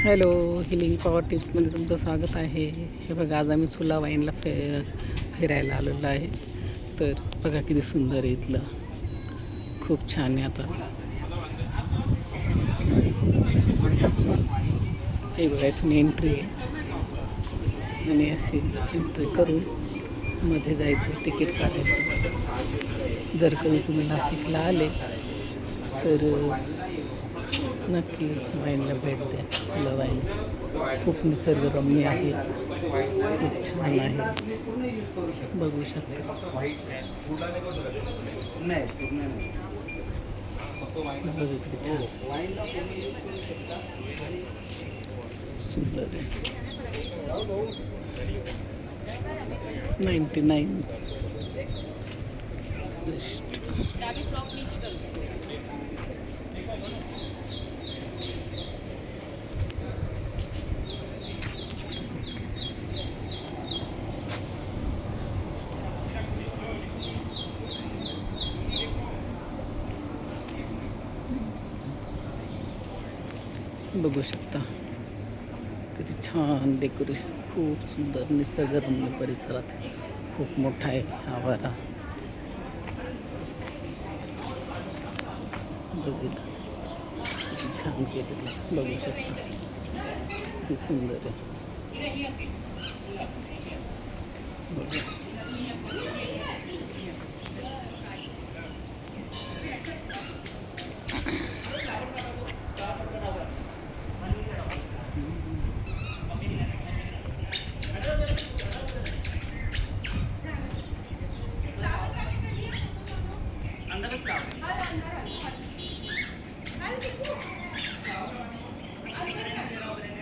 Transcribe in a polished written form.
Hello, healing power टिप्समध्ये तुमचं स्वागत आहे. हे बघा, आज आम्ही सुला वाईनला फिरायला आलेलो आहे. तर बघा किती सुंदर आहे इथलं, खूप छान आहे. आता हे बघा, इथून एंट्री आहे आणि अशी एंट्री करून मध्ये जायचं, तिकीट काढायचं. जर कधी तुम्ही नाशिकला आले तर नक्की वाईनला भेट द्या. सुला वाईन खूप निसर्गरम्य आहे, खूप छान आहे, बघू शकता. बघू किती छान सुंदर आहे. 99 बघू शकता. किती छान डेकोरेशन, खूप सुंदर निसर्गरम्य परिसरात खूप मोठा आहे आवारा. बघितलं किती छान केलेलं, बघू शकता किती सुंदर आहे. बघा.